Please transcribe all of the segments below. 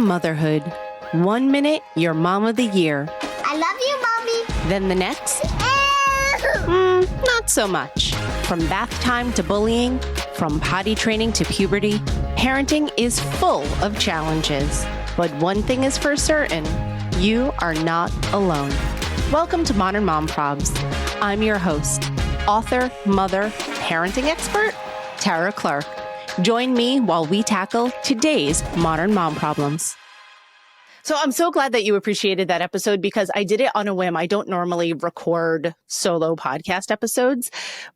motherhood. 1 minute, you're mom of the year. I love you, Mommy. Then the next, not so much. From bath time to bullying, from potty training to puberty, parenting is full of challenges. But one thing is for certain, you are not alone. Welcome to Modern Mom Probs. I'm your host, author, mother, parenting expert, Tara Clark. Join me while we tackle today's modern mom problems. So I'm so glad that you appreciated that episode because I did it on a whim. I don't normally record solo podcast episodes,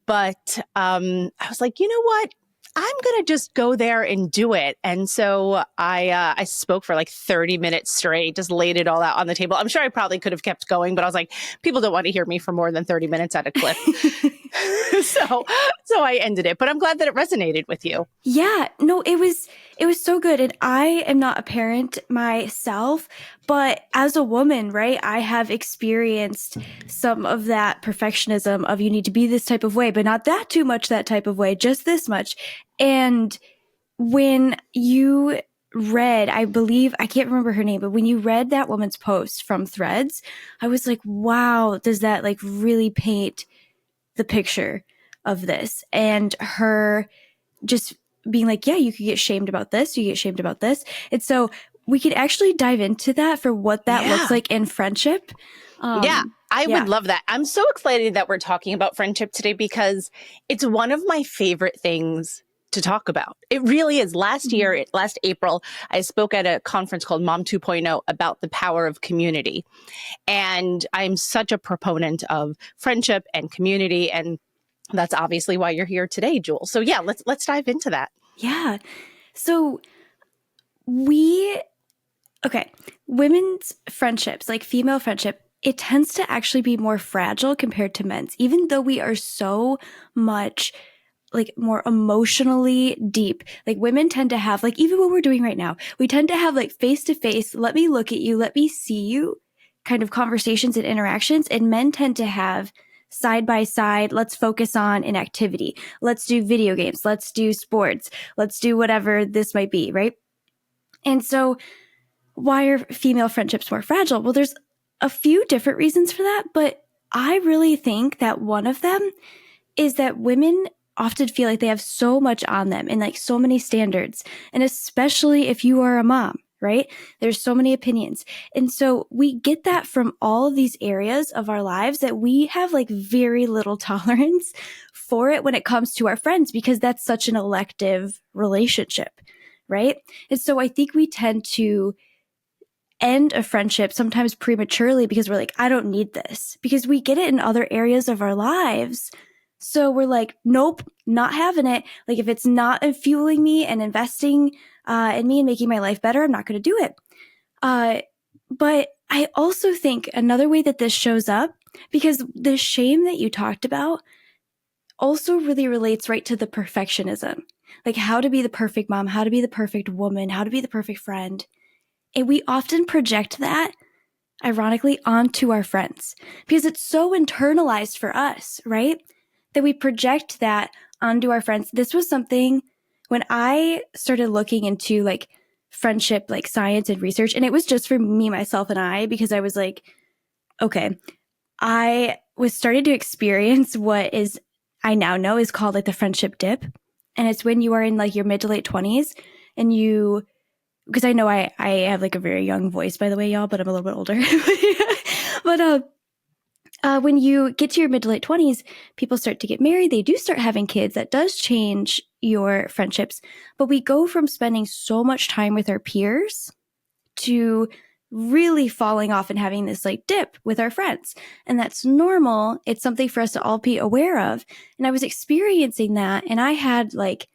but I was like, you know what? I'm going to just go there and do it. And so I spoke for like 30 minutes straight, just laid it all out on the table. I'm sure I probably could have kept going, but I was like, people don't want to hear me for more than 30 minutes at a clip. So I ended it, but I'm glad that it resonated with you. Yeah, no, it was so good. And I am not a parent myself, but as a woman, right, I have experienced some of that perfectionism of you need to be this type of way, but not that too much that type of way, just this much. And when you read, I believe, I can't remember her name, but when you read that woman's post from Threads, I was like, wow, does that like really paint the picture of this? And her just being like, yeah, you could get shamed about this, you get shamed about this. And so we could actually dive into that for what that looks like in friendship. I would love that. I'm so excited that we're talking about friendship today because it's one of my favorite things to talk about. It really is. Last April, I spoke at a conference called Mom 2.0 about the power of community. And I'm such a proponent of friendship and community. And that's obviously why you're here today, Jewel. So yeah, let's dive into that. Yeah. So women's friendships, like female friendship, it tends to actually be more fragile compared to men's, even though we are so much like more emotionally deep. Like women tend to have, like, even what we're doing right now, we tend to have like face to face, let me look at you, let me see you kind of conversations and interactions. And men tend to have side by side, let's focus on an activity. Let's do video games. Let's do sports. Let's do whatever this might be, right? And so why are female friendships more fragile? Well, there's a few different reasons for that, but I really think that one of them is that women often feel like they have so much on them and like so many standards. And especially if you are a mom, right? There's so many opinions. And so we get that from all of these areas of our lives that we have like very little tolerance for it when it comes to our friends, because that's such an elective relationship, right? And so I think we tend to end a friendship sometimes prematurely because we're like, I don't need this, because we get it in other areas of our lives. So we're like, nope, not having it. Like if it's not fueling me and investing in me and making my life better, I'm not going to do it. But I also think another way that this shows up, because the shame that you talked about also really relates right to the perfectionism, like how to be the perfect mom, how to be the perfect woman, how to be the perfect friend. And we often project that, ironically, onto our friends because it's so internalized for us, right? That we project that onto our friends. This was something when I started looking into like friendship, like science and research, and it was just for me, myself, and I, because I was like, okay, I was starting to experience what is, I now know is called like the friendship dip. And it's when you are in like your mid to late 20s and you, because I know I have like a very young voice, by the way, y'all, but I'm a little bit older. But when you get to your mid to late 20s, people start to get married. They do start having kids. That does change your friendships. But we go from spending so much time with our peers to really falling off and having this like dip with our friends. And that's normal. It's something for us to all be aware of. And I was experiencing that. And I had like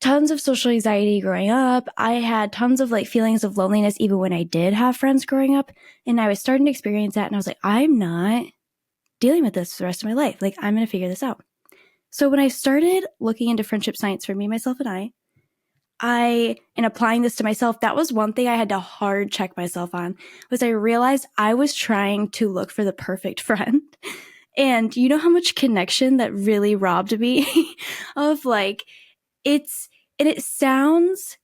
tons of social anxiety growing up. I had tons of like feelings of loneliness even when I did have friends growing up. And I was starting to experience that. And I was like, I'm not dealing with this the rest of my life. Like, I'm going to figure this out. So when I started looking into friendship science for me, myself, and and applying this to myself, that was one thing I had to hard check myself on, was I realized I was trying to look for the perfect friend. And you know how much connection that really robbed me of like, it sounds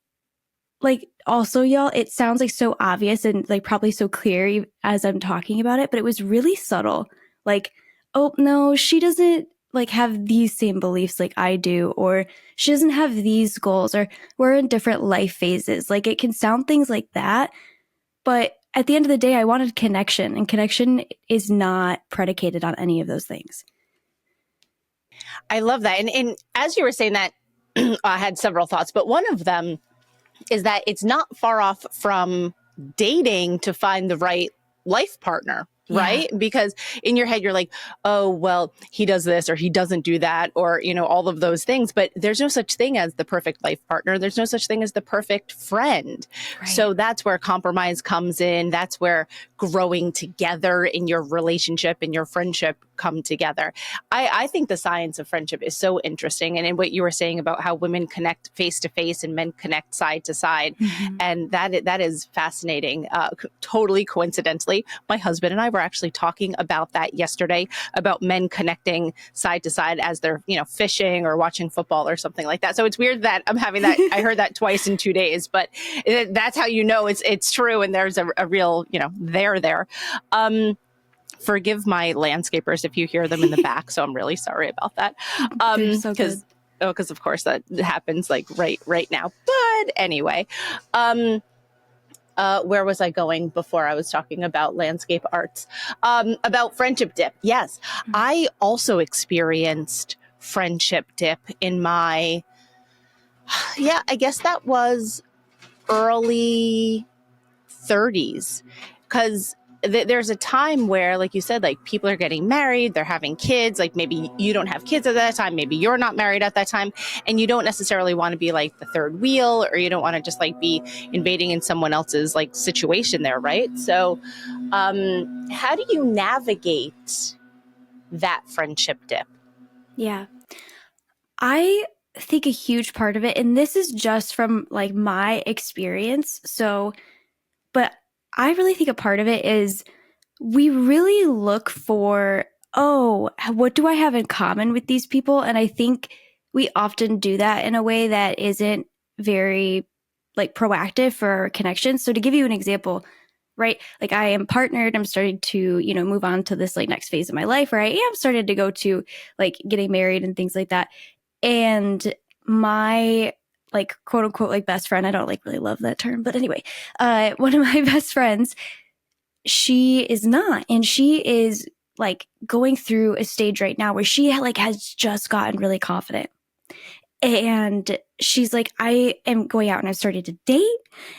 like also y'all, it sounds like so obvious and like probably so clear as I'm talking about it, but it was really subtle. Like, oh no, she doesn't like have these same beliefs like I do, or she doesn't have these goals, or we're in different life phases. Like it can sound things like that, but at the end of the day, I wanted connection, and connection is not predicated on any of those things. I love that. And as you were saying that, I had several thoughts, but one of them is that it's not far off from dating to find the right life partner, right? Yeah. Because in your head, you're like, oh, well, he does this or he doesn't do that, or, you know, all of those things. But there's no such thing as the perfect life partner. There's no such thing as the perfect friend. Right. So that's where compromise comes in. That's where growing together in your relationship and your friendship come together. I think the science of friendship is so interesting. And in what you were saying about how women connect face to face and men connect side to side. Mm-hmm. And that is fascinating. Totally coincidentally, my husband and I were actually talking about that yesterday, about men connecting side to side as they're, you know, fishing or watching football or something like that. So it's weird that I'm having that. I heard that twice in 2 days, but that's how you know it's true. And there's a real, you know, there. Forgive my landscapers if you hear them in the back. So I'm really sorry about that. They're so good. Because of course that happens like right now. But anyway, where was I going before I was talking about landscape arts? About friendship dip. Yes, mm-hmm. I also experienced friendship dip in my, I guess that was early 30s, because there's a time where, like you said, like people are getting married, they're having kids, like maybe you don't have kids at that time, maybe you're not married at that time, and you don't necessarily want to be like the third wheel, or you don't want to just like be invading in someone else's like situation there, right? So how do you navigate that friendship dip? Yeah. I think a huge part of it, and this is just from like my experience, but I really think a part of it is we really look for, oh, what do I have in common with these people? And I think we often do that in a way that isn't very like proactive for our connections. So to give you an example, right? Like I am partnered. I'm starting to, you know, move on to this like next phase of my life where I am started to go to like getting married and things like that. And my like quote unquote like best friend, I don't like really love that term, but anyway, one of my best friends, she is not, and she is like going through a stage right now where she like has just gotten really confident. And she's like, I am going out and I've started to date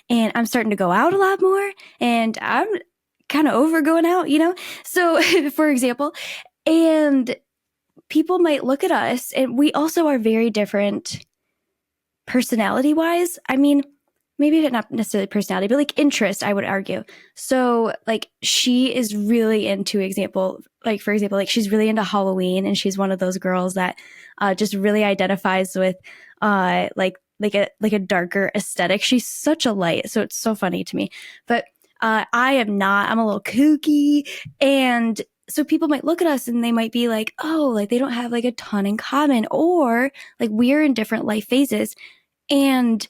and I'm starting to go out a lot more and I'm kind of over going out, you know? So for example, and people might look at us, and we also are very different personality wise. I mean, maybe not necessarily personality, but like interest, I would argue. So like she is really into for example, like she's really into Halloween, and she's one of those girls that just really identifies with like a darker aesthetic. She's such a light. So it's so funny to me. But I am not. I'm a little kooky. And so people might look at us and they might be like, oh, like they don't have like a ton in common, or like we're in different life phases. And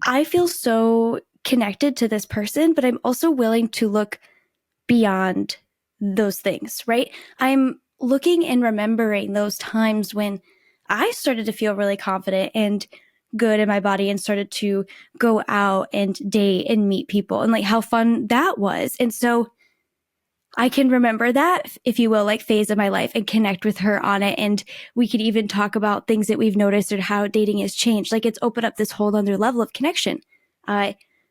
I feel so connected to this person, but I'm also willing to look beyond those things, right? I'm looking and remembering those times when I started to feel really confident and good in my body and started to go out and date and meet people and like how fun that was. And so I can remember that, if you will, like phase of my life and connect with her on it. And we could even talk about things that we've noticed or how dating has changed. Like it's opened up this whole other level of connection.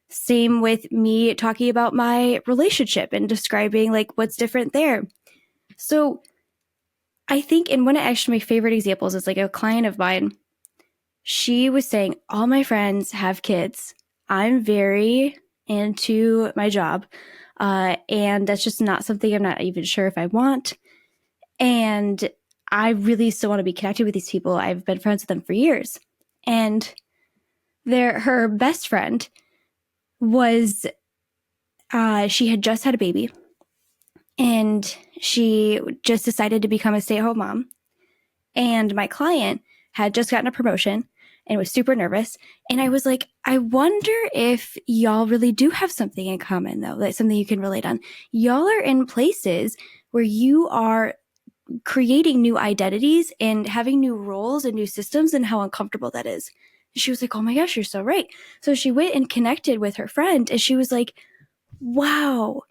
Same with me talking about my relationship and describing like what's different there. So I think, and one of actually my favorite examples is like a client of mine. She was saying, all my friends have kids. I'm very into my job. And that's just not something I'm not even sure if I want. And I really still want to be connected with these people. I've been friends with them for years. And her best friend was, she had just had a baby. And she just decided to become a stay-at-home mom. And my client had just gotten a promotion. and was super nervous. And I was like, I wonder if y'all really do have something in common, though, like something you can relate on. Y'all are in places where you are creating new identities and having new roles and new systems, and how uncomfortable that is. She was like, oh my gosh, you're so right. So she went and connected with her friend, and she was like, wow,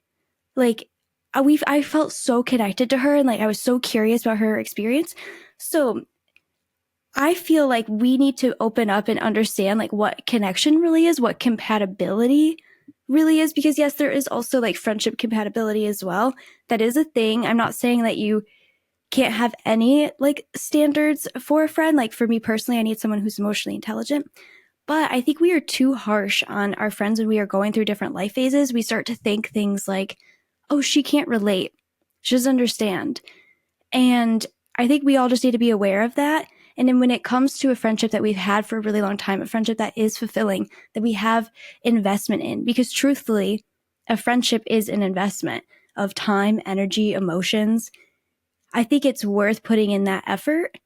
like I felt so connected to her, and like I was so curious about her experience. So I feel like we need to open up and understand like what connection really is, what compatibility really is, because yes, there is also like friendship compatibility as well. That is a thing. I'm not saying that you can't have any like standards for a friend. Like for me personally, I need someone who's emotionally intelligent. But I think we are too harsh on our friends when we are going through different life phases. We start to think things like, oh, she can't relate. She doesn't understand. And I think we all just need to be aware of that. And then when it comes to a friendship that we've had for a really long time, a friendship that is fulfilling, that we have investment in, because truthfully, a friendship is an investment of time, energy, emotions. I think it's worth putting in that effort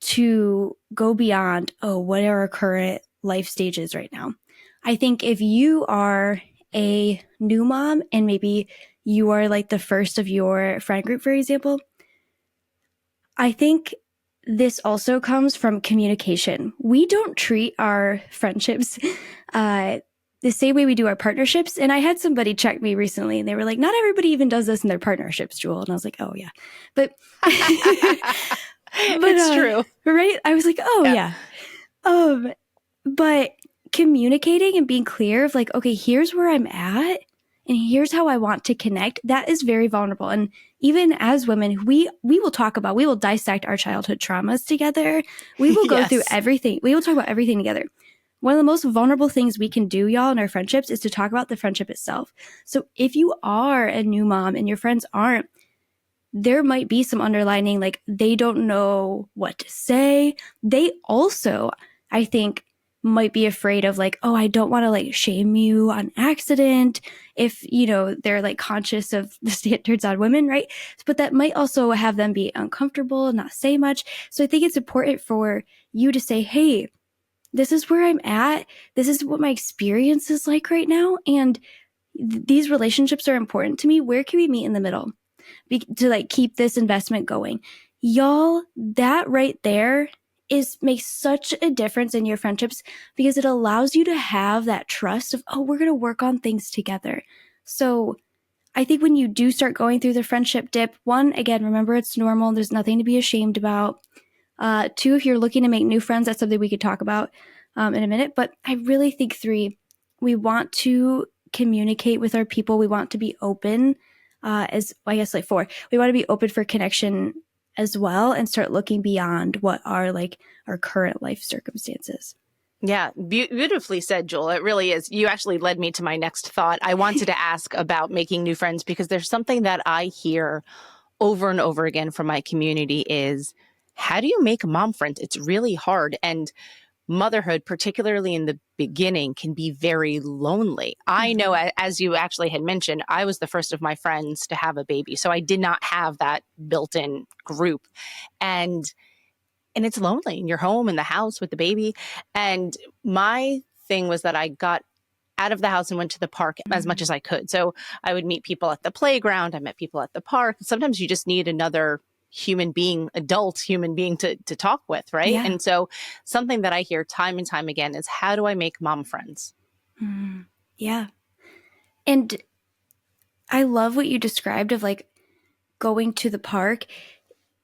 to go beyond, oh, what are our current life stages right now? I think if you are a new mom and maybe you are like the first of your friend group, for example, I think this also comes from communication. We don't treat our friendships the same way we do our partnerships. And I had somebody check me recently and they were like, not everybody even does this in their partnerships, Jewel. And I was like, oh, yeah. But it's true. Right? I was like, oh, yeah. But communicating and being clear of like, okay, here's where I'm at and here's how I want to connect, that is very vulnerable. And even as women, we will dissect our childhood traumas together. We will go through everything. We will talk about everything together. One of the most vulnerable things we can do, y'all, in our friendships is to talk about the friendship itself. So if you are a new mom and your friends aren't, there might be some underlining, like they don't know what to say. They also, I think, might be afraid of like, oh, I don't want to like shame you on accident if, you know, they're like conscious of the standards on women, right? But that might also have them be uncomfortable and not say much. So I think it's important for you to say, hey, this is where I'm at. This is what my experience is like right now. And these relationships are important to me. Where can we meet in the middle to like keep this investment going? Y'all, that right there makes such a difference in your friendships because it allows you to have that trust of, oh, we're going to work on things together. So I think when you do start going through the friendship dip, one, again, remember it's normal. There's nothing to be ashamed about. Two, if you're looking to make new friends, that's something we could talk about in a minute. But I really think three, we want to communicate with our people. We want to be open like four, we want to be open for connection as well and start looking beyond what are like our current life circumstances. Yeah, beautifully said, Jewel. It really is. You actually led me to my next thought. I wanted to ask about making new friends because there's something that I hear over and over again from my community is, how do you make mom friends? It's really hard. And motherhood, particularly in the beginning, can be very lonely. I know, as you actually had mentioned, I was the first of my friends to have a baby. So I did not have that built-in group. And it's lonely in your home, in the house with the baby. And my thing was that I got out of the house and went to the park as much as I could. So I would meet people at the playground. I met people at the park. Sometimes you just need another adult human being to talk with, right? Yeah. And so something that I hear time and time again is, how do I make mom friends? Yeah. And I love what you described of like going to the park.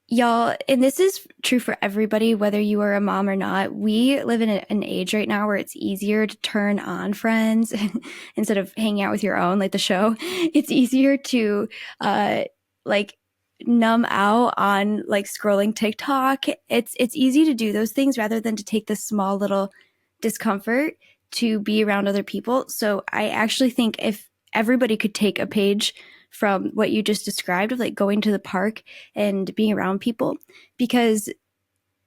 Y'all, and this is true for everybody, whether you are a mom or not. We live in an age right now where it's easier to turn on friends instead of hanging out with your own, like the show. It's easier to like numb out on like scrolling TikTok. It's easy to do those things rather than to take this small little discomfort to be around other people. So I actually think if everybody could take a page from what you just described of like going to the park and being around people, because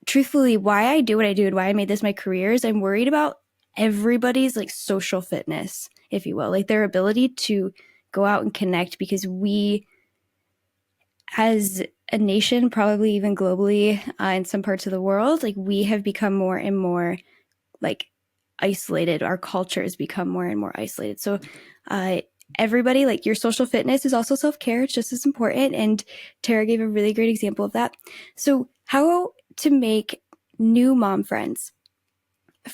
truthfully, why I do what I do and why I made this my career is I'm worried about everybody's like social fitness, if you will, like their ability to go out and connect, because we as a nation, probably even globally in some parts of the world, like we have become more and more like isolated. Our culture has become more and more isolated. So everybody, like your social fitness is also self-care. It's just as important. And Tara gave a really great example of that. So how to make new mom friends?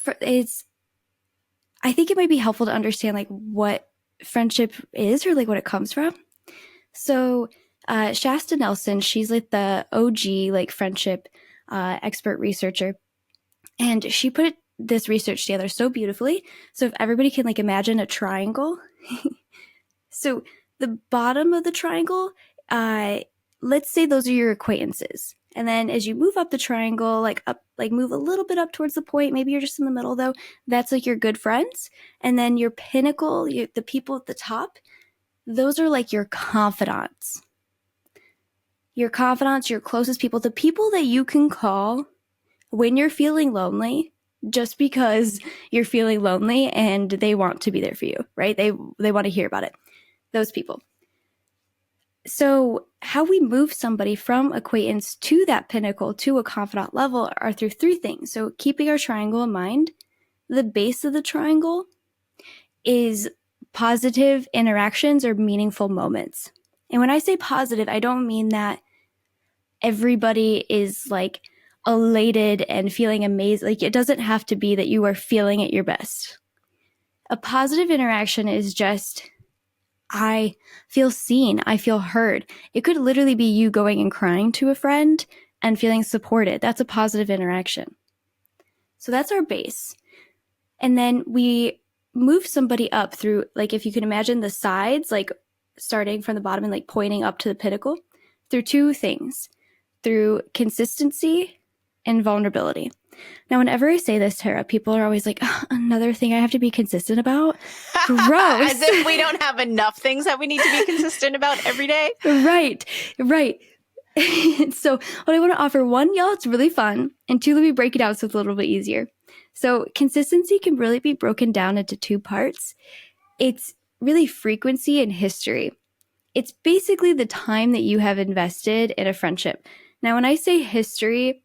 I think it might be helpful to understand like what friendship is or like what it comes from. So Shasta Nelson, she's like the OG like friendship expert researcher. And she put this research together so beautifully. So if everybody can like imagine a triangle. So the bottom of the triangle, let's say those are your acquaintances. And then as you move up the triangle, like up, like move a little bit up towards the point, maybe you're just in the middle though, that's like your good friends. And then your pinnacle, the people at the top, those are like your confidants. Your confidants, your closest people, the people that you can call when you're feeling lonely, just because you're feeling lonely and they want to be there for you, right? They want to hear about it. Those people. So how we move somebody from acquaintance to that pinnacle, to a confidant level, are through three things. So keeping our triangle in mind, the base of the triangle is positive interactions or meaningful moments. And when I say positive, I don't mean that everybody is like elated and feeling amazing. Like it doesn't have to be that you are feeling at your best. A positive interaction is just, I feel seen. I feel heard. It could literally be you going and crying to a friend and feeling supported. That's a positive interaction. So that's our base. And then we move somebody up through, like if you can imagine the sides, like starting from the bottom and like pointing up to the pinnacle, through two things, through consistency and vulnerability. Now, whenever I say this, Tara, people are always like, oh, another thing I have to be consistent about. Gross. As if we don't have enough things that we need to be consistent about every day. Right. So what I want to offer, one, y'all, it's really fun. And two, let me break it down so it's a little bit easier. So consistency can really be broken down into two parts. It's really frequency and history. It's basically the time that you have invested in a friendship. Now, when I say history,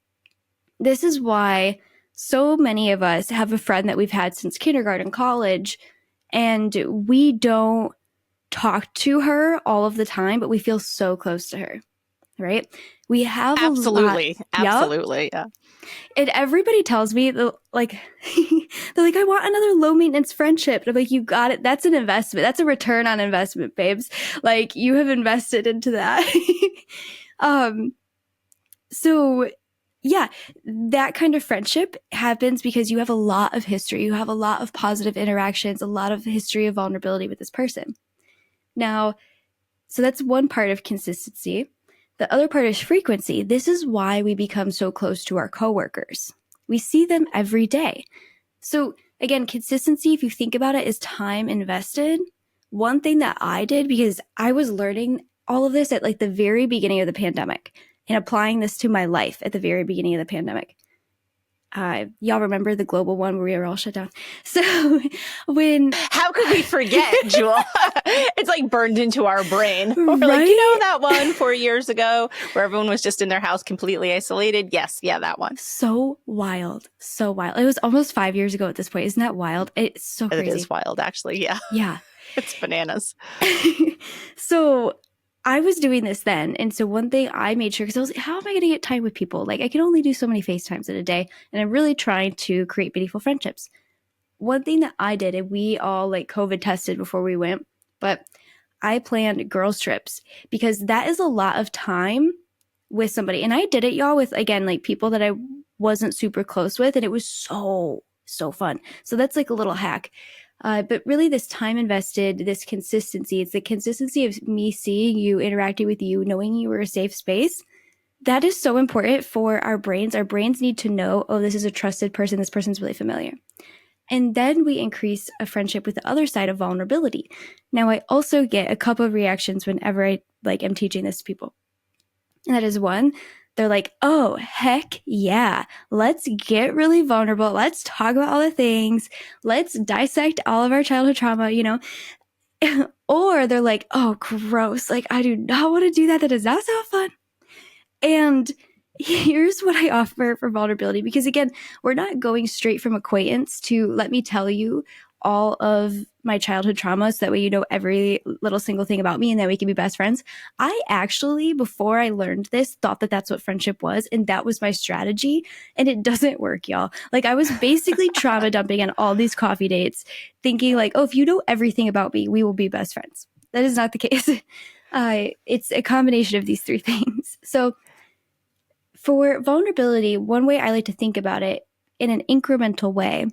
this is why so many of us have a friend that we've had since kindergarten, college, and we don't talk to her all of the time, but we feel so close to her, right? We have absolutely. Yeah. And everybody tells me, like, they're like, I want another low maintenance friendship. And I'm like, you got it. That's an investment. That's a return on investment, babes. Like, you have invested into that. So yeah, that kind of friendship happens because you have a lot of history. You have a lot of positive interactions, a lot of history of vulnerability with this person. Now, so that's one part of consistency. The other part is frequency. This is why we become so close to our coworkers. We see them every day. So again, consistency, if you think about it, is time invested. One thing that I did, because I was learning all of this at like the very beginning of the pandemic and applying this to my life at the very beginning of the pandemic. Y'all remember the global one where we were all shut down? So how could we forget, Jewel? It's like burned into our brain. We're right? like, you know that one 4 years ago where everyone was just in their house completely isolated? Yes. Yeah, that one. So wild. So wild. It was almost 5 years ago at this point. Isn't that wild? It's so crazy. It is wild, actually. Yeah. Yeah. It's bananas. So I was doing this then. And so one thing I made sure, because I was like, how am I going to get time with people? Like I can only do so many FaceTimes in a day. And I'm really trying to create meaningful friendships. One thing that I did, and we all like COVID tested before we went, but I planned girls trips because that is a lot of time with somebody. And I did it, y'all, with, again, like people that I wasn't super close with. And it was so fun. So that's like a little hack. But really this time invested, this consistency, it's the consistency of me seeing you, interacting with you, knowing you were a safe space. That is so important for our brains. Our brains need to know, oh, this is a trusted person. This person's really familiar. And then we increase a friendship with the other side of vulnerability. Now, I also get a couple of reactions whenever I am teaching this to people. And that is one, they're like, oh, heck yeah. Let's get really vulnerable. Let's talk about all the things. Let's dissect all of our childhood trauma, Or they're like, oh, gross. Like, I do not want to do that. That does not sound fun. And here's what I offer for vulnerability, because again, we're not going straight from acquaintance to let me tell you all of my childhood traumas. That way, you know every little single thing about me and that we can be best friends. I actually, before I learned this, thought that that's what friendship was. And that was my strategy. And it doesn't work, y'all. Like, I was basically trauma dumping on all these coffee dates, thinking like, oh, if you know everything about me, we will be best friends. That is not the case. It's a combination of these three things. So for vulnerability, one way I like to think about it in an incremental way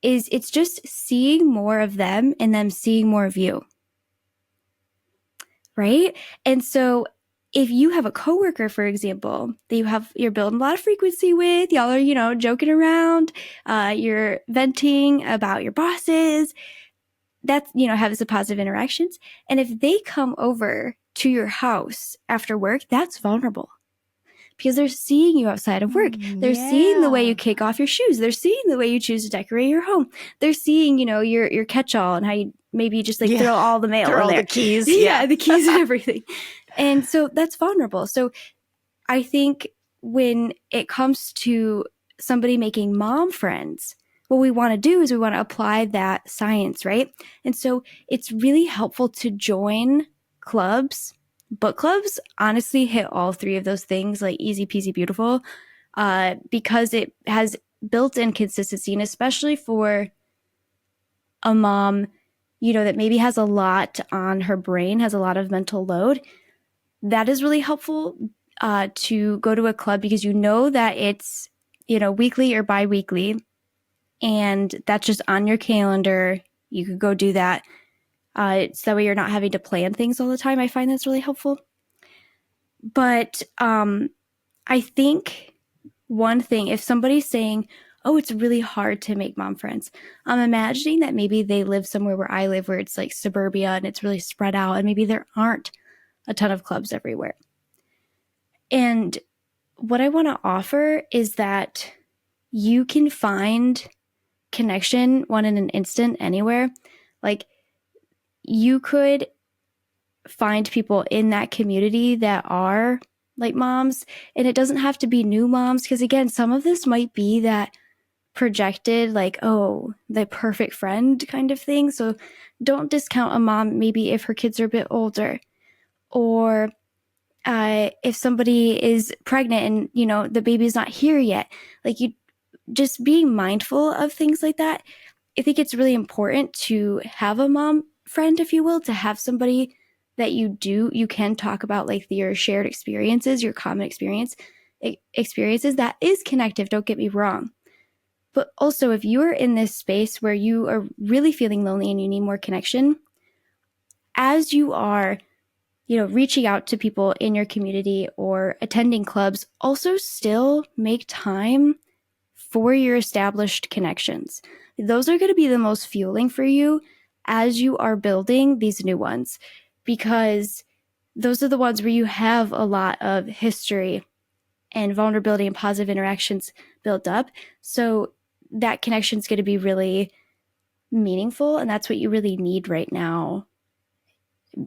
is it's just seeing more of them and them seeing more of you. Right? And so if you have a coworker, for example, that you're building a lot of frequency with, y'all are, joking around, you're venting about your bosses, that's, have some positive interactions. And if they come over to your house after work, that's vulnerable. Because they're seeing you outside of work. They're seeing the way you kick off your shoes. They're seeing the way you choose to decorate your home. They're seeing, your catch-all and how you maybe just throw all the mail throw in all there. the keys. Yeah, the keys and everything. And so that's vulnerable. So I think when it comes to somebody making mom friends, what we want to do is we want to apply that science, right? And so it's really helpful to join clubs. Book clubs honestly hit all three of those things like easy peasy beautiful, because it has built-in consistency, and especially for a mom, that maybe has a lot on her brain, has a lot of mental load. That is really helpful to go to a club, because that it's weekly or bi-weekly, and that's just on your calendar. You could go do that. So that way you're not having to plan things all the time. I find that's really helpful. But I think one thing, if somebody's saying, oh, it's really hard to make mom friends, I'm imagining that maybe they live somewhere where I live, where it's like suburbia and it's really spread out, and maybe there aren't a ton of clubs everywhere. And what I want to offer is that you can find connection in an instant anywhere. Like, you could find people in that community that are like moms, and it doesn't have to be new moms, because again, some of this might be that projected the perfect friend kind of thing. So don't discount a mom maybe if her kids are a bit older, or if somebody is pregnant and the baby's not here yet. Like, you just being mindful of things like that. I think it's really important to have a mom friend, if you will, to have somebody that you can talk about your shared experiences, your common experiences. That is connective, don't get me wrong. But also, if you are in this space where you are really feeling lonely and you need more connection, as you are reaching out to people in your community or attending clubs, also still make time for your established connections. Those are going to be the most fueling for you as you are building these new ones, because those are the ones where you have a lot of history and vulnerability and positive interactions built up. So that connection is going to be really meaningful, and that's what you really need right now.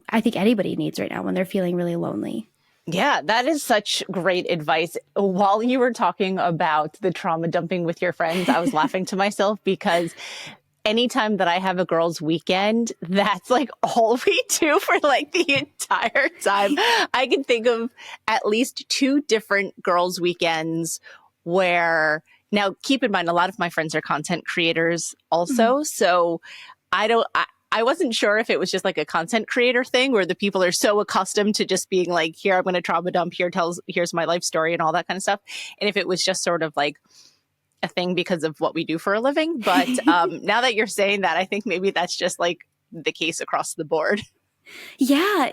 I think anybody needs right now when they're feeling really lonely. Yeah, that is such great advice. While you were talking about the trauma dumping with your friends, I was laughing to myself, because anytime that I have a girls' weekend, that's all we do for the entire time. I can think of at least 2 different girls' weekends where, now keep in mind, a lot of my friends are content creators also. Mm-hmm. So I wasn't sure if it was just a content creator thing where the people are so accustomed to just being here, I'm going to trauma dump, here's my life story and all that kind of stuff. And if it was just sort of a thing because of what we do for a living. But now that you're saying that, I think maybe that's just the case across the board. Yeah,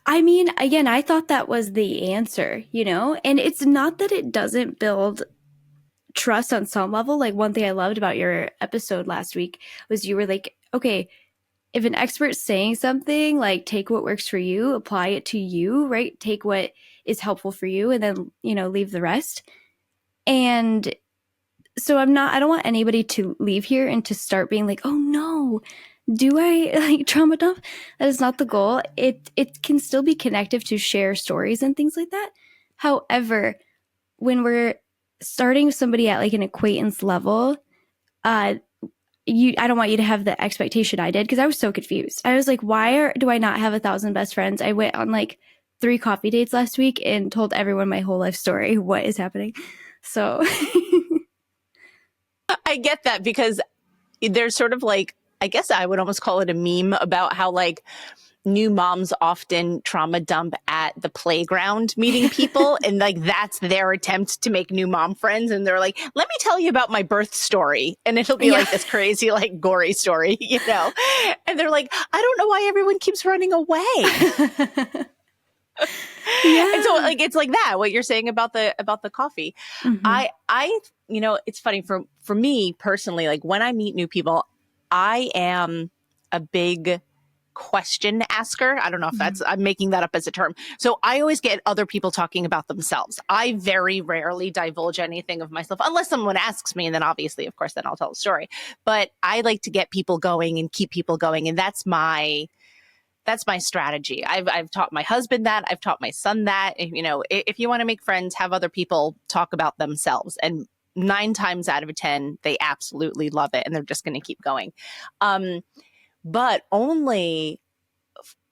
again, I thought that was the answer, and it's not that it doesn't build trust on some level. One thing I loved about your episode last week was you were okay, if an expert's saying something, take what works for you, apply it to you, right? Take what is helpful for you, and then, leave the rest. And so I don't want anybody to leave here and to start being oh no, do I trauma dump? That is not the goal. It can still be connective to share stories and things like that. However, when we're starting with somebody at like an acquaintance level, I don't want you to have the expectation I did, because I was so confused. I was like, do I not have 1,000 best friends? I went on like 3 coffee dates last week and told everyone my whole life story. What is happening? So I get that, because there's sort of like, I guess I would almost call it a meme about how like new moms often trauma dump at the playground meeting people. And like, that's their attempt to make new mom friends. And they're like, let me tell you about my birth story. And it'll be like this crazy, like gory story, you know? And they're like, I don't know why everyone keeps running away. And so like, it's like that, what you're saying about the coffee. Mm-hmm. I, you know, it's funny for me personally, like when I meet new people, I am a big question asker. I don't know if that's, I'm making that up as a term. So I always get other people talking about themselves. I very rarely divulge anything of myself unless someone asks me. And then obviously, of course, then I'll tell a story. But I like to get people going and keep people going. And that's my strategy. I've taught my husband that. I've taught my son that. You know, if you want to make friends, have other people talk about themselves. And 9 times out of 10, they absolutely love it. And they're just going to keep going. But only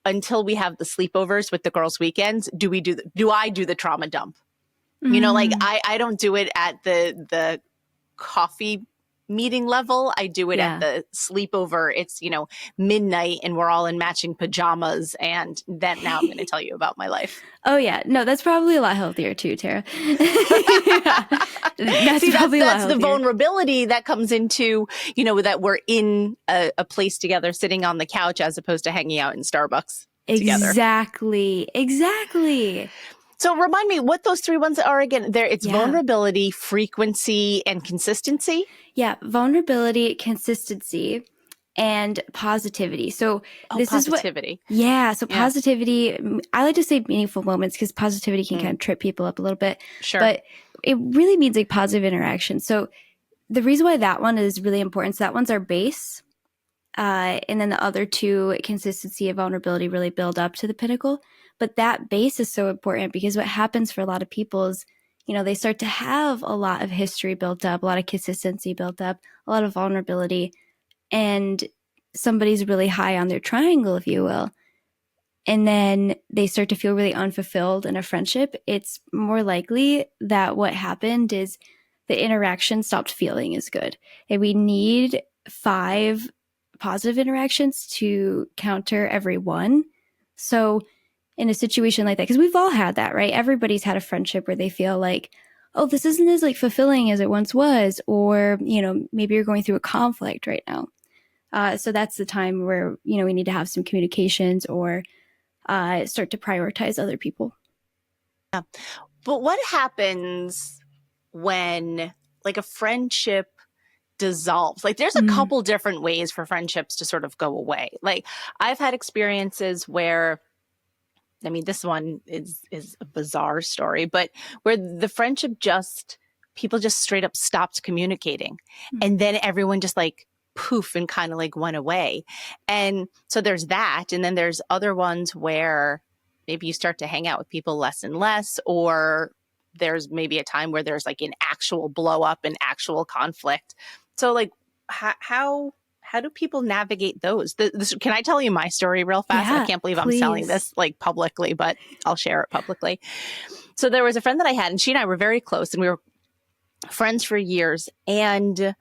until we have the sleepovers with the girls' weekends do I do the trauma dump. You know, like I don't do it at the coffee meeting level. I do it at the sleepover. It's, you know, midnight and we're all in matching pajamas. And then now I'm going to tell you about my life. Oh yeah. No, that's probably a lot healthier too, Tara. That's the vulnerability that comes into, you know, that we're in a place together, sitting on the couch, as opposed to hanging out in Starbucks together. Exactly. So remind me what those 3 ones are again. It's vulnerability, frequency, and consistency. Yeah. Vulnerability, consistency, and positivity. So this positivity. is what, so positivity, I like to say meaningful moments, because positivity can kind of trip people up a little bit. Sure. But it really means like positive interaction. So the reason why that one is really important, so that one's our base. And then the other 2, consistency and vulnerability, really build up to the pinnacle. But that base is so important, because what happens for a lot of people is, you know, they start to have a lot of history built up, a lot of consistency built up, a lot of vulnerability, and somebody's really high on their triangle, if you will. And then they start to feel really unfulfilled in a friendship. It's more likely that what happened is the interaction stopped feeling as good. And we need 5 positive interactions to counter every 1. So in a situation like that, because we've all had that, right? Everybody's had a friendship where they feel like, oh, this isn't as like fulfilling as it once was, or, you know, maybe you're going through a conflict right now. So that's the time where, you know, we need to have some communications or start to prioritize other people. Yeah. But what happens when like a friendship dissolves? Like there's a couple different ways for friendships to sort of go away. Like I've had experiences where, I mean, this one is a bizarre story, but where the friendship people just straight up stopped communicating. And then everyone just like poof and kind of like went away. And so there's that. And then there's other ones where maybe you start to hang out with people less and less, or there's maybe a time where there's like an actual blow up and actual conflict. So like how do people navigate those? Can I tell you my story real fast? Yeah, I can't believe please. I'm telling this like publicly, but I'll share it publicly. So there was a friend that I had, and she and I were very close, and we were friends for years. And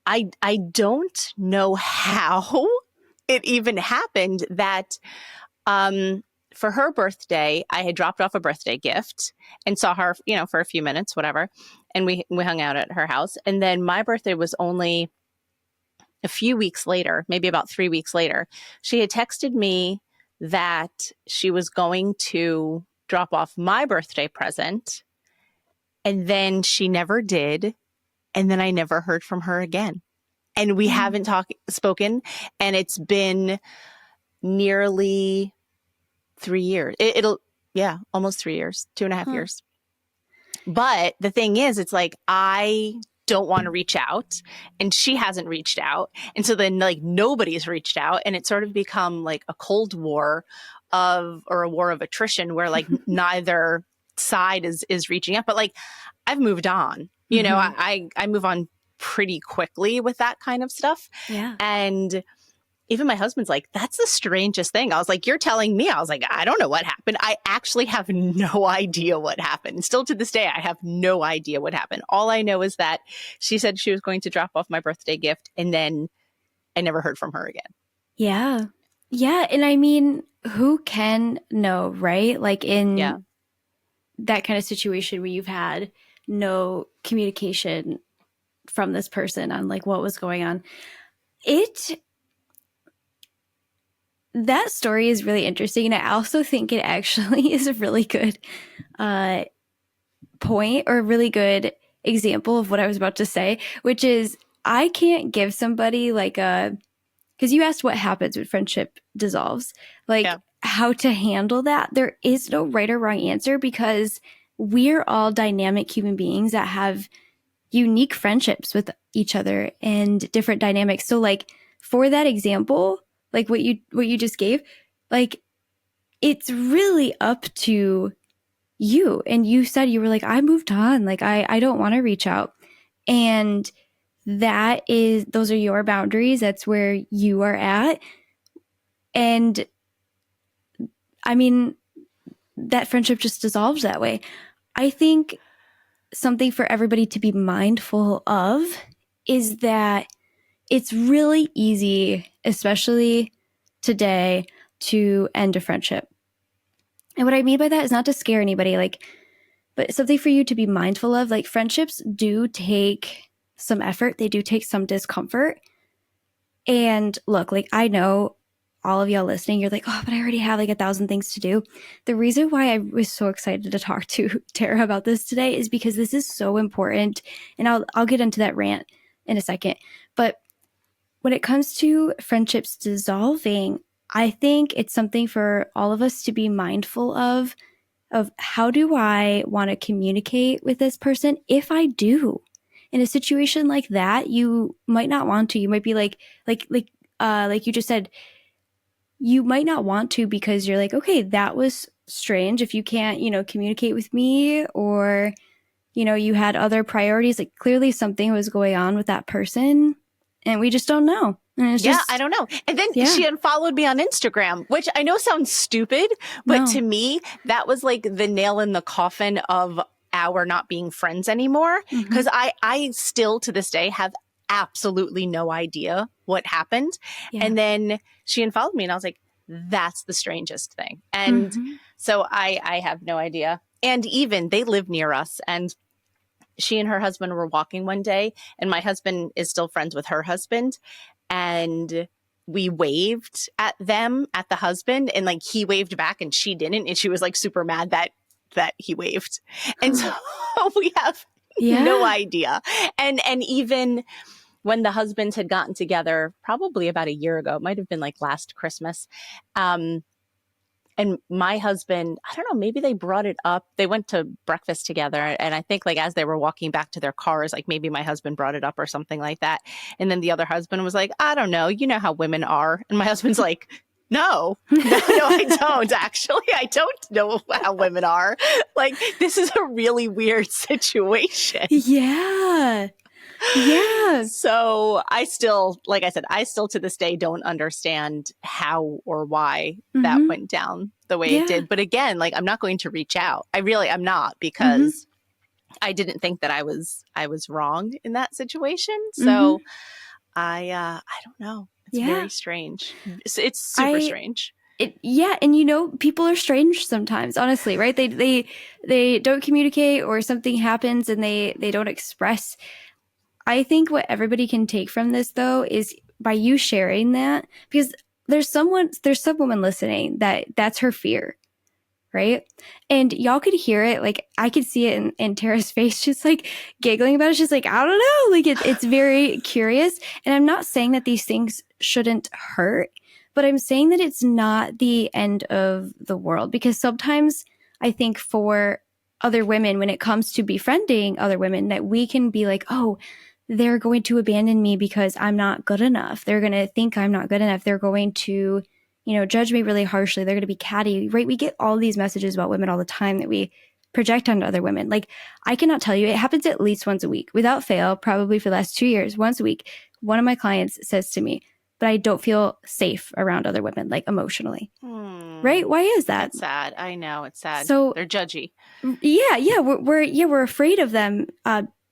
I don't know how it even happened that for her birthday, I had dropped off a birthday gift and saw her, you know, for a few minutes, whatever. And we hung out at her house. And then my birthday was only a few weeks later, maybe about 3 weeks later. She had texted me that she was going to drop off my birthday present. And then she never did. And then I never heard from her again. And we haven't spoken. And it's been nearly 3 years. Almost 3 years, 2.5 years. But the thing is, it's like, I don't want to reach out and she hasn't reached out. And so then like nobody's reached out, and it's sort of become like a cold war or a war of attrition where like neither side is reaching out. But like, I've moved on. You know, I move on pretty quickly with that kind of stuff. Yeah. And even my husband's like, that's the strangest thing. I was like, you're telling me? I was like, I don't know what happened. I actually have no idea what happened. Still to this day, I have no idea what happened. All I know is that she said she was going to drop off my birthday gift, and then I never heard from her again. Yeah. Yeah. And I mean, who can know, right? Like in that kind of situation where you've had no communication from this person on like what was going on. That story is really interesting. And I also think it actually is a really good point or a really good example of what I was about to say, which is I can't give somebody like because you asked what happens when friendship dissolves, like how to handle that. There is no right or wrong answer because we're all dynamic human beings that have unique friendships with each other and different dynamics. So like for that example, like what you just gave, like it's really up to you. And you said you were like, I moved on. Like I don't want to reach out. And those are your boundaries. That's where you are at. And I mean, that friendship just dissolves that way. I think something for everybody to be mindful of is that it's really easy, especially today, to end a friendship. And what I mean by that is not to scare anybody, but something for you to be mindful of. Like friendships do take some effort. They do take some discomfort. And look, like I know all of y'all listening, you're like, oh, but I already have like 1,000 things to do. The reason why I was so excited to talk to Tara about this today is because this is so important. And I'll get into that rant in a second. But when it comes to friendships dissolving, I think it's something for all of us to be mindful of how do I want to communicate with this person? If I do, in a situation like that, you might not want to. You might be like you just said, you might not want to because you're like, okay, that was strange. If you can't, communicate with me or, you had other priorities, like clearly something was going on with that person and we just don't know. And it's I don't know. And then she unfollowed me on Instagram, which I know sounds stupid, but to me, that was like the nail in the coffin of our not being friends anymore. Because I still to this day have absolutely no idea what happened. Yeah. And then she unfollowed me and I was like, that's the strangest thing. And so I have no idea. And even they live near us, and she and her husband were walking one day, and my husband is still friends with her husband. And we waved at the husband, and like he waved back and she didn't. And she was like super mad that he waved. And so we have no idea. And even when the husbands had gotten together, probably about a year ago, it might have been like last Christmas. And my husband, I don't know, maybe they brought it up. They went to breakfast together. And I think like as they were walking back to their cars, like maybe my husband brought it up or something like that. And then the other husband was like, I don't know, you know how women are. And my husband's like, no, I don't. Actually, I don't know how women are. Like, this is a really weird situation. Yeah. Yeah. So I still, like I said, to this day don't understand how or why that went down the way it did. But again, like I'm not going to reach out. I'm not, because I didn't think that I was wrong in that situation. So I don't know. It's very strange. It's super strange. And people are strange sometimes, honestly, right? They don't communicate, or something happens and they don't express. I think what everybody can take from this, though, is by you sharing that, because there's some woman listening that's her fear, right? And y'all could hear it. Like I could see it in Tara's face, just like giggling about it. She's like, I don't know. Like it's very curious. And I'm not saying that these things shouldn't hurt, but I'm saying that it's not the end of the world, because sometimes I think for other women, when it comes to befriending other women, that we can be like, oh, they're going to abandon me because I'm not good enough. They're going to think I'm not good enough. They're going to, judge me really harshly. They're going to be catty, right? We get all these messages about women all the time that we project onto other women. Like, I cannot tell you, it happens at least once a week without fail, probably for the last 2 years, once a week. One of my clients says to me, but I don't feel safe around other women, like emotionally. Right? Why is that? It's sad. I know, it's sad. So they're judgy. Yeah. We're afraid of them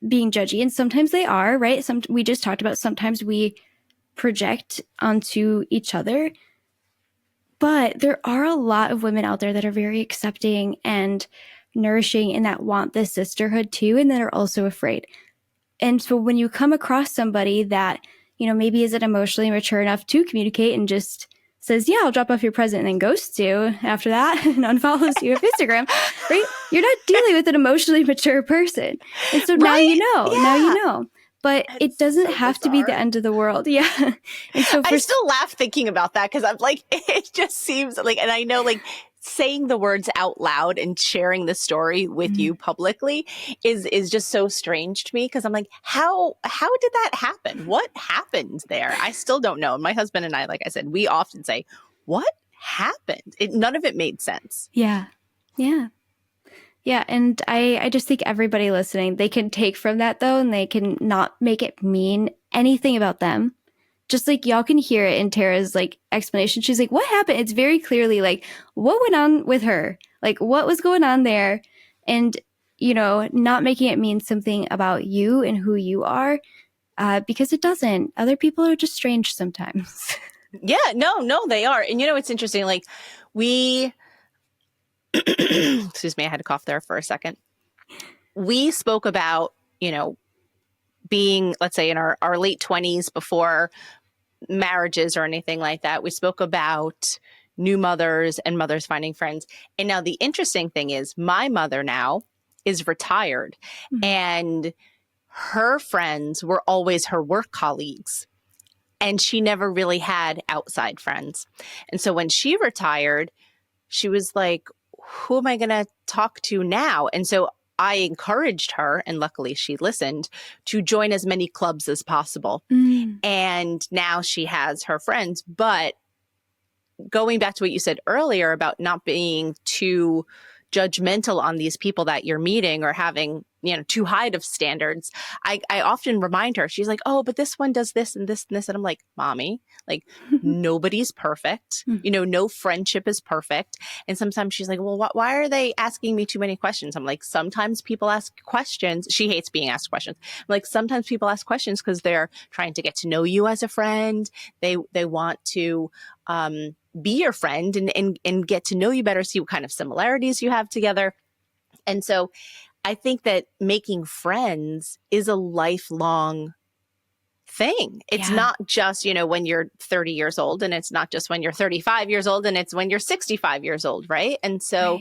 being judgy, and sometimes they are, right? We just talked about sometimes we project onto each other, but there are a lot of women out there that are very accepting and nourishing and that want this sisterhood too, and that are also afraid. And so when you come across somebody that, you know, maybe isn't emotionally mature enough to communicate and just says, yeah, I'll drop off your present, and then ghosts you after that and unfollows you on Instagram, right? You're not dealing with an emotionally mature person. And so now you know, now you know. But it doesn't have to be the end of the world. Yeah. And so I still laugh thinking about that because I'm like, it just seems like, and I know like saying the words out loud and sharing the story with you publicly is just so strange to me, because I'm like, how did that happen? What happened there? I still don't know. My husband and I, like I said, we often say, what happened? None of it made sense. Yeah. Yeah. Yeah, and I just think everybody listening, they can take from that though, and they can not make it mean anything about them. Just like y'all can hear it in Tara's like explanation. She's like, what happened? It's very clearly like, what went on with her? Like, what was going on there? And, you know, not making it mean something about you and who you are, because it doesn't. Other people are just strange sometimes. Yeah, no, they are. And, you know, it's interesting. Like excuse me, I had to cough there for a second. We spoke about, you know, being, let's say, in our late 20s before marriages or anything like that. We spoke about new mothers and mothers finding friends. And now the interesting thing is my mother now is retired, and her friends were always her work colleagues. And she never really had outside friends. And so when she retired, she was like, who am I going to talk to now? And so I encouraged her, and luckily she listened, to join as many clubs as possible. And now she has her friends. But going back to what you said earlier about not being too judgmental on these people that you're meeting or having, you know, too high of standards, I often remind her, she's like, oh, but this one does this and this and this. And I'm like, mommy, like nobody's perfect. You know, no friendship is perfect. And sometimes she's like, well, why are they asking me too many questions? I'm like, sometimes people ask questions. She hates being asked questions. I'm like, sometimes people ask questions because they're trying to get to know you as a friend. They want to, be your friend and get to know you better, see what kind of similarities you have together. And so I think that making friends is a lifelong thing. It's not just, you know, when you're 30 years old, and it's not just when you're 35 years old, and it's when you're 65 years old, right? And so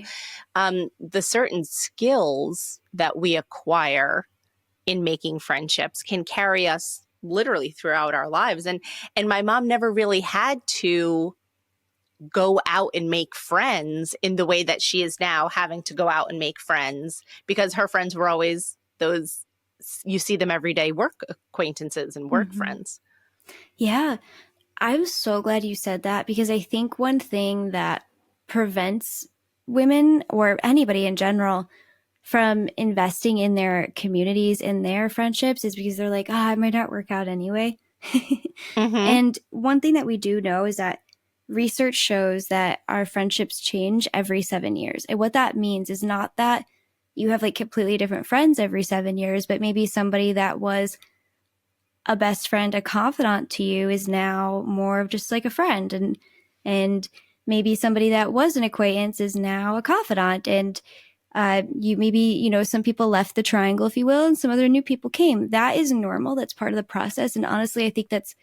the certain skills that we acquire in making friendships can carry us literally throughout our lives. And my mom never really had to go out and make friends in the way that she is now having to go out and make friends, because her friends were always those, you see them every day, work acquaintances and work friends. Yeah. I'm so glad you said that, because I think one thing that prevents women or anybody in general from investing in their communities, in their friendships, is because they're like, it might not work out anyway. And one thing that we do know is that research shows that our friendships change every 7 years. And what that means is not that you have like completely different friends every 7 years, but maybe somebody that was a best friend, a confidant to you, is now more of just like a friend. And maybe somebody that was an acquaintance is now a confidant. And you maybe, you know, some people left the triangle, if you will, and some other new people came. That is normal. That's part of the process. And honestly, I think that's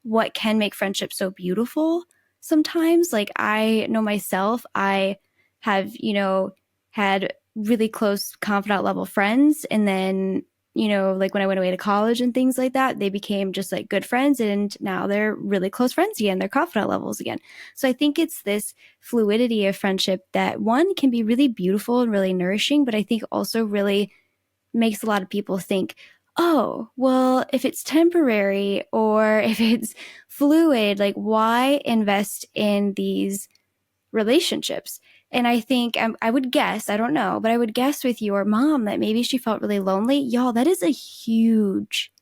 what can make friendship so beautiful. Sometimes, like, I know myself, I have, you know, had really close confidant level friends. And then, you know, like when I went away to college and things like that, they became just like good friends. And now they're really close friends again. They're confidant levels again. So I think it's this fluidity of friendship that, one, can be really beautiful and really nourishing, but I think also really makes a lot of people think, oh, well, if it's temporary or if it's fluid, like, why invest in these relationships? And I think I would guess, I don't know, but I would guess with your mom that maybe she felt really lonely. Y'all, that is a huge,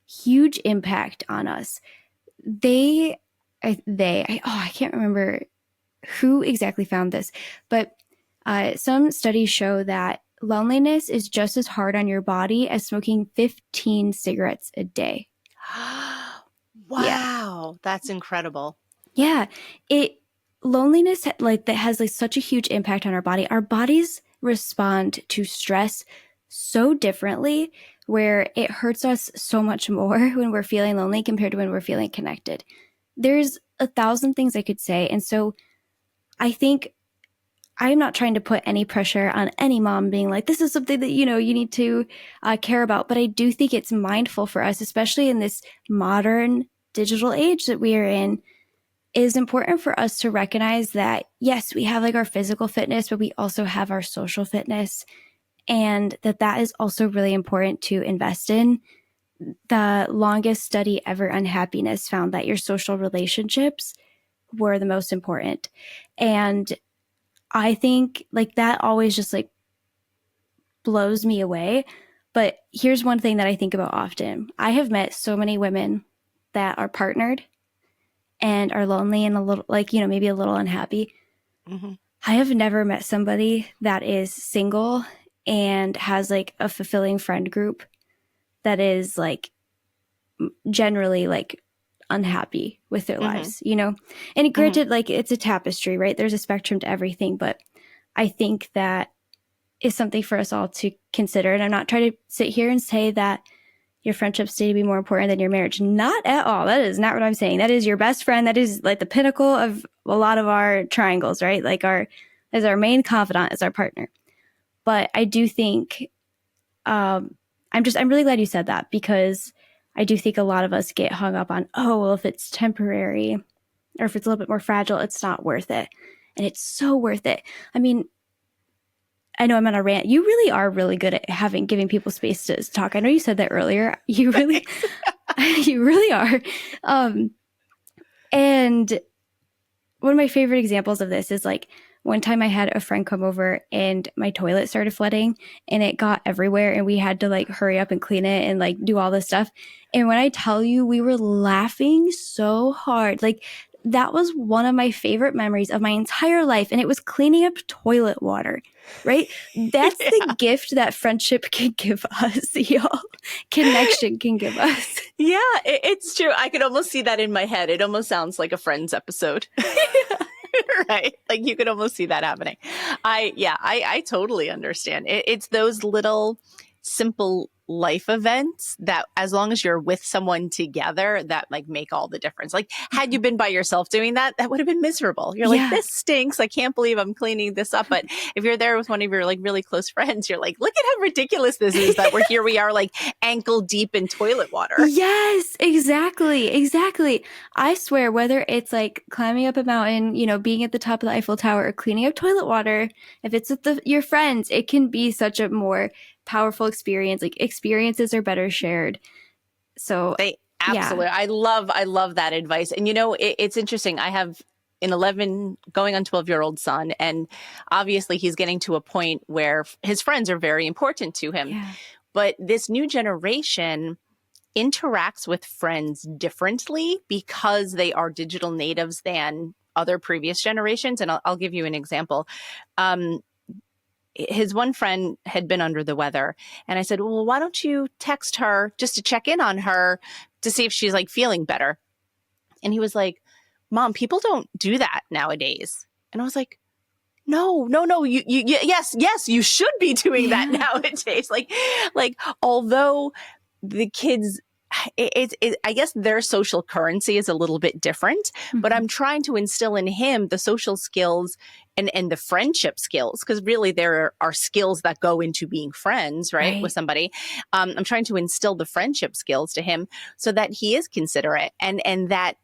huge impact on us. I can't remember who exactly found this, but some studies show that loneliness is just as hard on your body as smoking 15 cigarettes a day. Wow, that's incredible. Yeah, loneliness like that has like such a huge impact on our body. Our bodies respond to stress so differently, where it hurts us so much more when we're feeling lonely compared to when we're feeling connected. There's 1,000 things I could say, and so I think I'm not trying to put any pressure on any mom being like, this is something that, you need to care about. But I do think it's mindful for us, especially in this modern digital age that we are in. It is important for us to recognize that, yes, we have like our physical fitness, but we also have our social fitness, and that is also really important to invest in. The longest study ever on happiness found that your social relationships were the most important. And I think like that always just like blows me away. But here's one thing that I think about often. I have met so many women that are partnered and are lonely and a little like, maybe a little unhappy. Mm-hmm. I have never met somebody that is single and has like a fulfilling friend group that is like generally like unhappy with their lives, And granted, like it's a tapestry, right? There's a spectrum to everything, but I think that is something for us all to consider. And I'm not trying to sit here and say that your friendships need to be more important than your marriage. Not at all. That is not what I'm saying. That is your best friend. That is like the pinnacle of a lot of our triangles, right? Like as our main confidant is our partner. But I do think, I'm really glad you said that, because I do think a lot of us get hung up on, oh, well, if it's temporary or if it's a little bit more fragile, it's not worth it. And it's so worth it. I mean, I know I'm on a rant. You really are really good at giving people space to talk. I know you said that earlier. You really, you really are. And one of my favorite examples of this is like one time I had a friend come over and my toilet started flooding and it got everywhere and we had to like hurry up and clean it and like do all this stuff. And when I tell you, we were laughing so hard, like that was one of my favorite memories of my entire life. And it was cleaning up toilet water, right? That's the gift that friendship can give us, y'all. Connection can give us. Yeah, it's true. I could almost see that in my head. It almost sounds like a Friends episode. Right? Like you could almost see that happening. I totally understand. It's those little simple life events that as long as you're with someone together that like make all the difference. Like had you been by yourself doing that, that would have been miserable. You're like, this stinks. I can't believe I'm cleaning this up. But if you're there with one of your like really close friends, you're like, look at how ridiculous this is that we are like ankle deep in toilet water. Yes, exactly. I swear, whether it's like climbing up a mountain, being at the top of the Eiffel Tower or cleaning up toilet water, if it's with your friends, it can be such a more powerful experience. Like experiences are better shared. So they absolutely, I love that advice. And it's interesting. I have an 11 going on 12-year-old son, and obviously he's getting to a point where his friends are very important to him. Yeah. But this new generation interacts with friends differently because they are digital natives than other previous generations. And I'll give you an example. His one friend had been under the weather. And I said, well, why don't you text her just to check in on her to see if she's like feeling better? And he was like, Mom, people don't do that nowadays. And I was like, no, yes, you should be doing that nowadays. Like, although the kids, I guess their social currency is a little bit different, but I'm trying to instill in him the social skills and the friendship skills, because really there are skills that go into being friends, right? With somebody. I'm trying to instill the friendship skills to him so that he is considerate, and that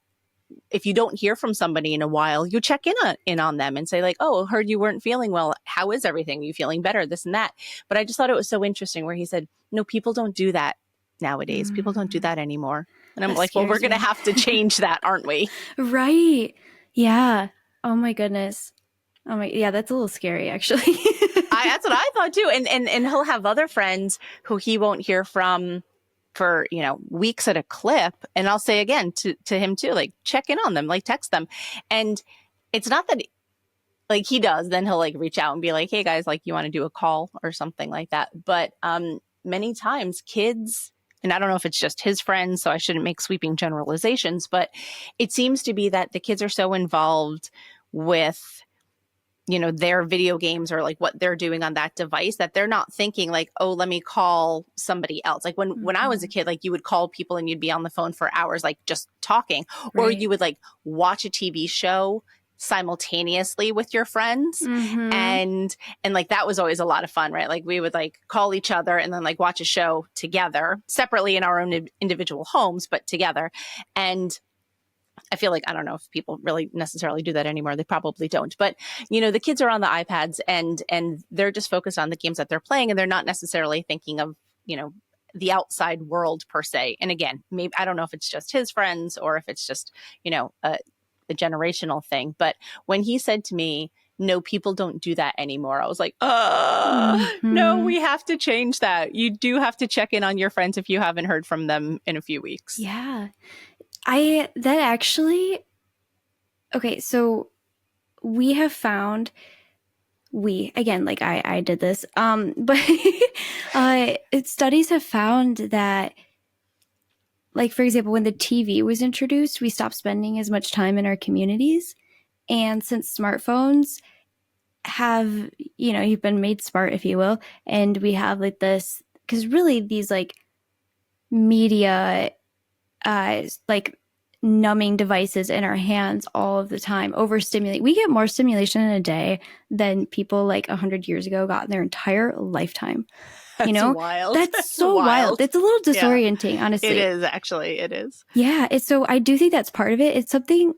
if you don't hear from somebody in a while, you check in on them and say like, oh, heard you weren't feeling well. How is everything? Are you feeling better? This and that. But I just thought it was so interesting where he said, no, people don't do that nowadays. People don't do that anymore. And I'm like, well, we're going to have to change that, aren't we? Right. Yeah. Oh my goodness. Oh my, yeah, that's a little scary, actually. That's what I thought too. And he'll have other friends who he won't hear from for, weeks at a clip. And I'll say again to him too, like check in on them, like text them. And it's not that like he does, then he'll like reach out and be like, hey guys, like you want to do a call or something like that. But many times kids, and I don't know if it's just his friends, so I shouldn't make sweeping generalizations, but it seems to be that the kids are so involved with their video games or like what they're doing on that device that they're not thinking like, oh, let me call somebody else. Like when I was a kid, like you would call people and you'd be on the phone for hours, like just talking, or you would like watch a TV show simultaneously with your friends. And like that was always a lot of fun, right? Like we would like call each other and then like watch a show together separately in our own individual homes, but together. And I feel like, I don't know if people really necessarily do that anymore. They probably don't. But, the kids are on the iPads and they're just focused on the games that they're playing. And they're not necessarily thinking of, the outside world per se. And again, maybe, I don't know if it's just his friends or if it's just, a generational thing. But when he said to me, no, people don't do that anymore, I was like, no, we have to change that. You do have to check in on your friends if you haven't heard from them in a few weeks. Yeah. Okay, so we have found, again, like I did this, but studies have found that, like, for example, when the TV was introduced, we stopped spending as much time in our communities. And since smartphones have, you've been made smart, if you will, and we have like this, because really these like media, like numbing devices in our hands all of the time, overstimulate. We get more stimulation in a day than people like 100 years ago got in their entire lifetime. That's wild. That's so wild. It's a little disorienting, honestly. It is, actually. It is. Yeah. So I do think that's part of it. It's something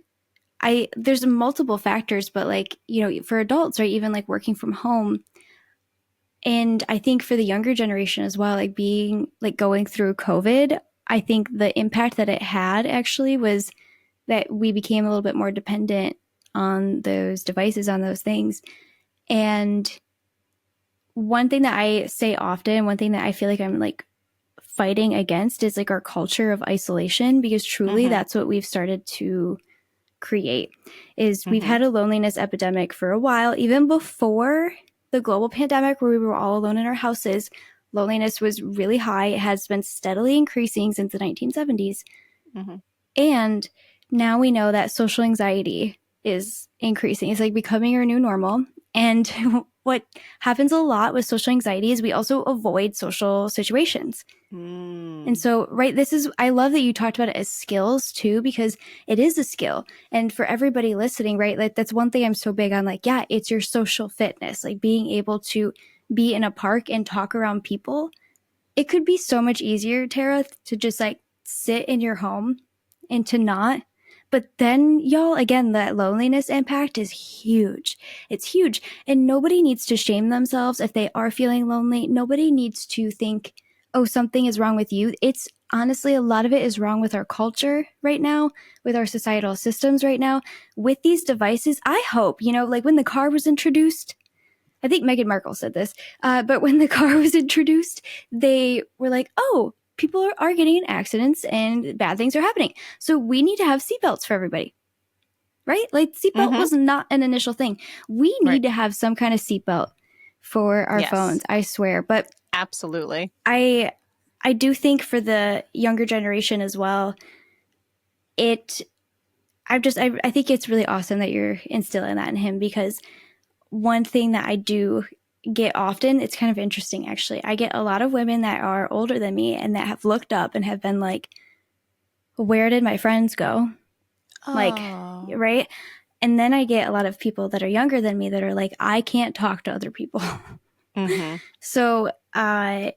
there's multiple factors, but like, for adults, right, even like working from home. And I think for the younger generation as well, like being like going through COVID, I think the impact that it had actually was that we became a little bit more dependent on those devices, on those things. And one thing that I say often, one thing that I feel like I'm like fighting against is like our culture of isolation, because truly that's what we've started to create. We've had a loneliness epidemic for a while, even before the global pandemic where we were all alone in our houses. Loneliness was really high. It has been steadily increasing since the 1970s. And now we know that social anxiety is increasing. It's like becoming our new normal. And what happens a lot with social anxiety is we also avoid social situations. And so, right, I love that you talked about it as skills too, because it is a skill. And for everybody listening, right, like that's one thing I'm so big on, like, yeah, it's your social fitness, like being able to be in a park and talk around people. It could be so much easier, Tara, to just like sit in your home and to not. But then, y'all, again, that loneliness impact is huge. It's huge. And nobody needs to shame themselves if they are feeling lonely. Nobody needs to think, oh, something is wrong with you. It's honestly, a lot of it is wrong with our culture right now, with our societal systems right now. With these devices, I hope, like when the car was introduced, I think Meghan Markle said this, but when the car was introduced, they were like, oh, people are getting in accidents and bad things are happening. So we need to have seatbelts for everybody, right? Like seatbelt was not an initial thing. We need to have some kind of seatbelt for our phones, I swear. But absolutely. I do think for the younger generation as well, I think it's really awesome that you're instilling that in him, because one thing that I do get often, it's kind of interesting actually. I get a lot of women that are older than me and that have looked up and have been like, where did my friends go? Like, right? And then I get a lot of people that are younger than me that are like, I can't talk to other people. So I'm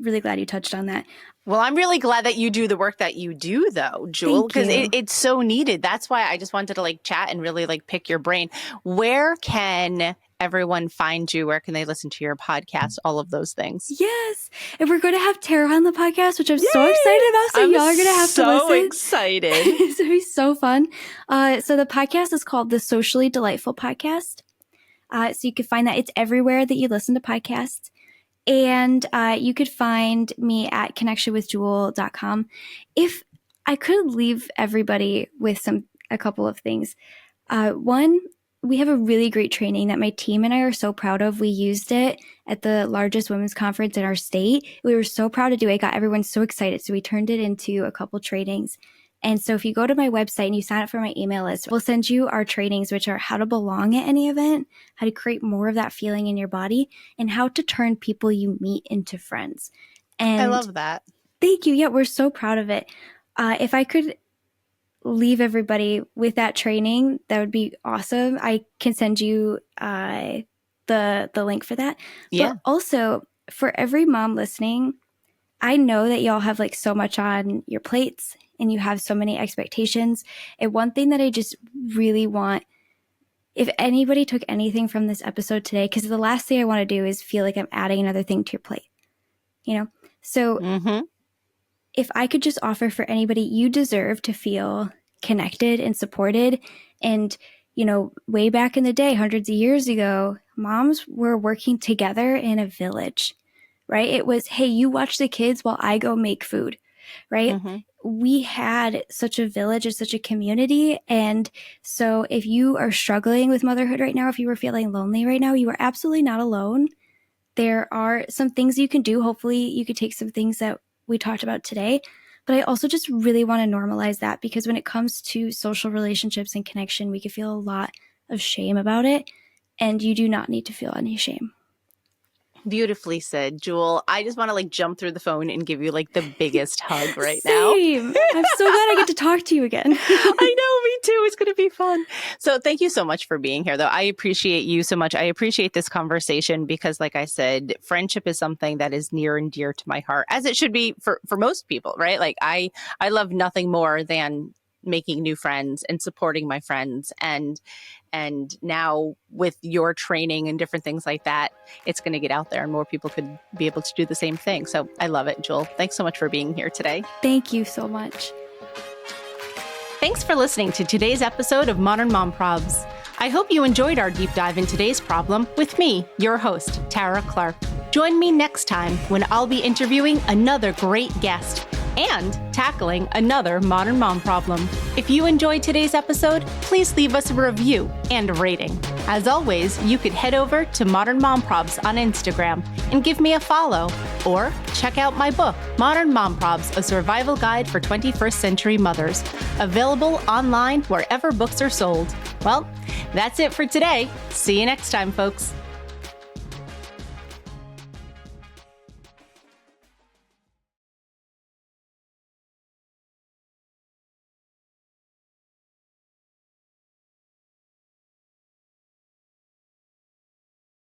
really glad you touched on that. Well, I'm really glad that you do the work that you do, though, Jewel, because it's so needed. That's why I just wanted to like chat and really like pick your brain. Where can everyone find you? Where can they listen to your podcast? All of those things. Yes. And we're going to have Tara on the podcast, which I'm so excited about. So y'all are going to have to listen. So excited. It's going to be so fun. So the podcast is called The Socially Delightful Podcast. So you can find that. It's everywhere that you listen to podcasts. And you could find me at connectionwithjewel.com. If I could leave everybody with a couple of things. One, we have a really great training that my team and I are so proud of. We used it at the largest women's conference in our state. We were so proud to do it. It got everyone so excited. So we turned it into a couple trainings. And so if you go to my website and you sign up for my email list, we'll send you our trainings, which are how to belong at any event, how to create more of that feeling in your body, and how to turn people you meet into friends. And I love that. Thank you. Yeah, we're so proud of it. If I could leave everybody with that training, that would be awesome. I can send you the link for that. Yeah. But also, for every mom listening, I know that y'all have like so much on your plates and you have so many expectations. And one thing that I just really want, if anybody took anything from this episode today, because the last thing I want to do is feel like I'm adding another thing to your plate, So if I could just offer for anybody, you deserve to feel connected and supported. And, way back in the day, hundreds of years ago, moms were working together in a village, right? It was, hey, you watch the kids while I go make food, right? We had such a village and such a community. And so if you are struggling with motherhood right now, if you were feeling lonely right now, you are absolutely not alone. There are some things you can do. Hopefully you could take some things that we talked about today, but I also just really want to normalize that, because when it comes to social relationships and connection, we can feel a lot of shame about it, and you do not need to feel any shame. Beautifully said, Jewel. I just want to jump through the phone and give you the biggest hug right Same. now. I'm so glad I get to talk to you again. I know, me too. It's going to be fun. So thank you so much for being here, though. I appreciate you so much. I appreciate this conversation because, like I said, friendship is something that is near and dear to my heart, as it should be for most people, right? I love nothing more than making new friends and supporting my friends. And now with your training and different things like that, it's going to get out there and more people could be able to do the same thing. So I love it, Jewel. Thanks so much for being here today. Thank you so much. Thanks for listening to today's episode of Modern Mom Probs. I hope you enjoyed our deep dive in today's problem with me, your host, Tara Clark. Join me next time when I'll be interviewing another great guest and tackling another modern mom problem. If you enjoyed today's episode, please leave us a review and a rating. As always, you could head over to Modern Mom Probs on Instagram and give me a follow, or check out my book, Modern Mom Probs, A Survival Guide for 21st Century Mothers, available online wherever books are sold. Well, that's it for today. See you next time, folks.